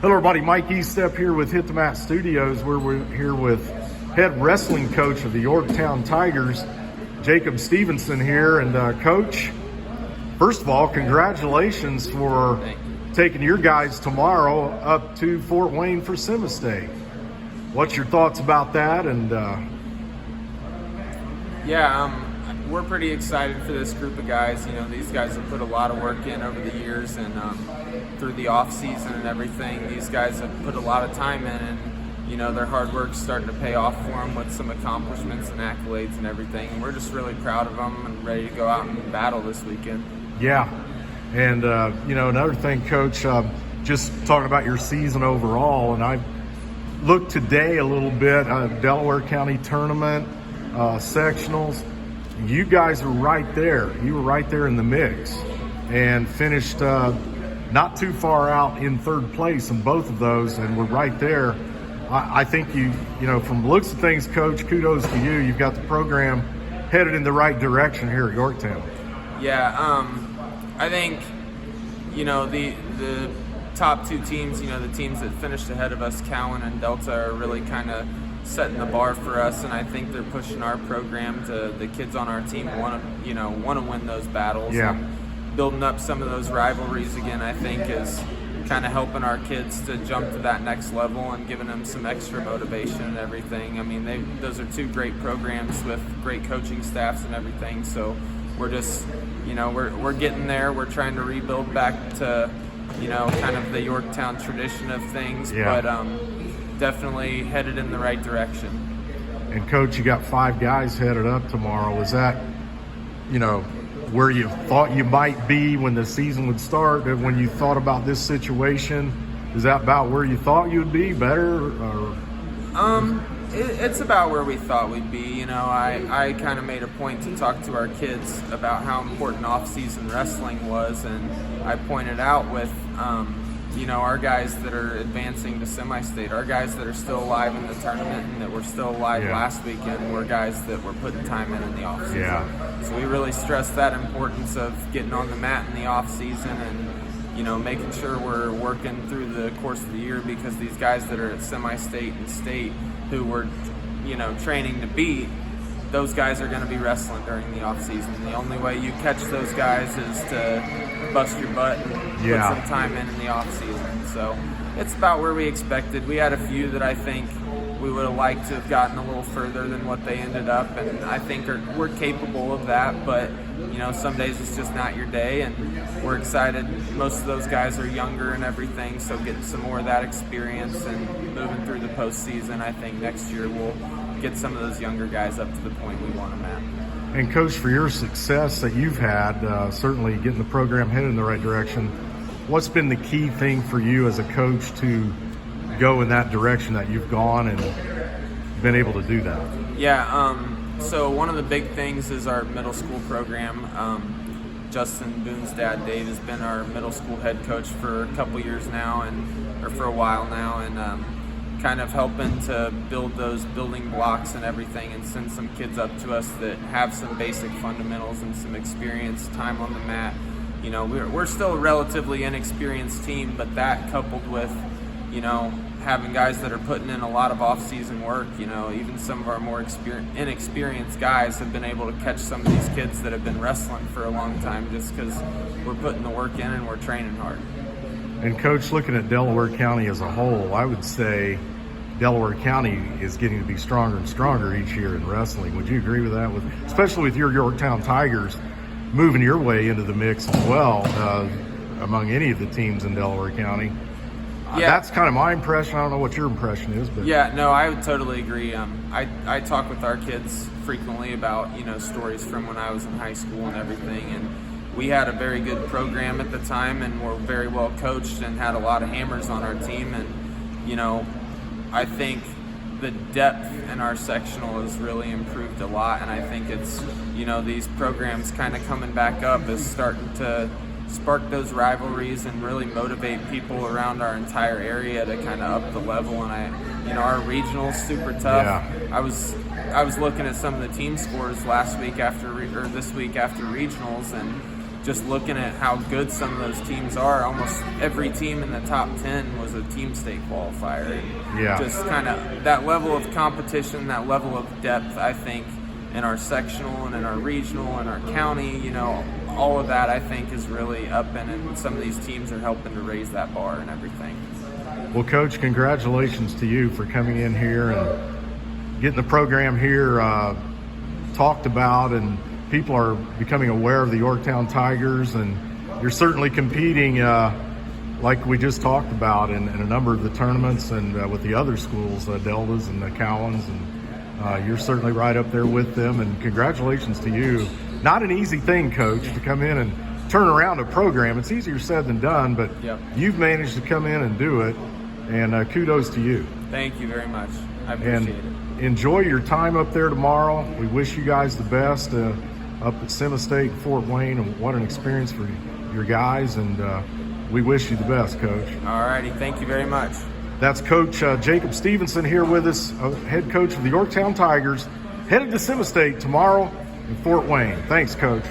Hello everybody, Mike Eastep here with Hit the Mat Studios, where we're here with head wrestling coach of the Yorktown Tigers, Jacob Stephenson here. And Coach, first of all, congratulations for taking your guys tomorrow up to Fort Wayne for Semi-State. What's your thoughts about that? And we're pretty excited for this group of guys. You know, these guys have put a lot of work in over the years, and through the off season and everything, these guys have put a lot of time in, and you know, their hard work's starting to pay off for them with some accomplishments and accolades and everything. And we're just really proud of them and ready to go out and battle this weekend. Yeah, and you know, another thing, Coach, just talking about your season overall, and I looked today a little bit, Delaware County tournament, sectionals. You guys are right there. You were right there in the mix and finished not too far out in third place in both of those, and we're right there. I think you know, from the looks of things, Coach, kudos to you. You've got the program headed in the right direction here at Yorktown. Yeah, I think, you know, the top two teams, you know, the teams that finished ahead of us, Cowan and Delta, are really kind of setting the bar for us, and I think they're pushing our program to the kids on our team want to win those battles. Yeah. And building up some of those rivalries again, I think, is kind of helping our kids to jump to that next level and giving them some extra motivation and everything. I mean, those are two great programs with great coaching staffs and everything. So we're just, you know, we're getting there. We're trying to rebuild back to, you know, kind of the Yorktown tradition of things. Yeah. But definitely headed in the right direction. And Coach, you got 5 guys headed up tomorrow. Is that, you know, where you thought you might be when the season would start? When you thought about this situation, is that about where you thought you would be? Better? Or? It's about where we thought we'd be. You know, I kind of made a point to talk to our kids about how important off-season wrestling was, and I pointed out with you know, our guys that are advancing to semi-state, our guys that are still alive in the tournament and that were still alive last weekend, were guys that were putting time in the off-season. Yeah. So we really stressed that importance of getting on the mat in the off-season and, you know, making sure we're working through the course of the year, because these guys that are at semi-state and state who we're, you know, training to beat, those guys are going to be wrestling during the off-season. The only way you catch those guys is to bust your butt and put some time in the off-season. So it's about where we expected. We had a few that I think we would have liked to have gotten a little further than what they ended up, and I think we're capable of that. But, you know, some days it's just not your day, and we're excited. Most of those guys are younger and everything, so getting some more of that experience and moving through the postseason, I think next year we'll get some of those younger guys up to the point we want them at. And Coach, for your success that you've had, certainly getting the program headed in the right direction, what's been the key thing for you as a coach to go in that direction that you've gone and been able to do that? Yeah, so one of the big things is our middle school program. Justin Boone's dad, Dave, has been our middle school head coach for a couple years now, or for a while now, and kind of helping to build those building blocks and everything, and send some kids up to us that have some basic fundamentals and some experience, time on the mat. You know, we're still a relatively inexperienced team, but that coupled with, you know, having guys that are putting in a lot of off-season work, you know, even some of our more inexperienced guys have been able to catch some of these kids that have been wrestling for a long time, just because we're putting the work in and we're training hard. And Coach, looking at Delaware County as a whole, I would say Delaware County is getting to be stronger and stronger each year in wrestling. Would you agree with that? Especially with your Yorktown Tigers moving your way into the mix as well, among any of the teams in Delaware County. That's kind of my impression. I don't know what your impression is, but yeah, no, I would totally agree. I talk with our kids frequently about, you know, stories from when I was in high school and everything, and we had a very good program at the time, and were very well coached and had a lot of hammers on our team. And, you know, I think the depth in our sectional has really improved a lot, and I think it's, you know, these programs kind of coming back up is starting to spark those rivalries and really motivate people around our entire area to kind of up the level. And our regional's super tough. Yeah. I was looking at some of the team scores this week after regionals, and just looking at how good some of those teams are, almost every team in the top 10 was a team state qualifier. And Yeah. just kind of that level of competition, that level of depth, I think, in our sectional and in our regional and our county, you know, all of that I think is really up, and some of these teams are helping to raise that bar and everything. Well, Coach, congratulations to you for coming in here and getting the program here talked about, and people are becoming aware of the Yorktown Tigers, and you're certainly competing like we just talked about in a number of the tournaments and with the other schools, Deltas and the Cowans, and you're certainly right up there with them, and congratulations to you. Not an easy thing, Coach, to come in and turn around a program. It's easier said than done, but Yep. you've managed to come in and do it, and kudos to you. Thank you very much. I appreciate it. Enjoy your time up there tomorrow. We wish you guys the best up at Sema State, Fort Wayne, and what an experience for your guys, and we wish you the best, Coach. All righty, thank you very much. That's Coach Jacob Stephenson here with us, head coach of the Yorktown Tigers, headed to Sema State tomorrow in Fort Wayne. Thanks, Coach.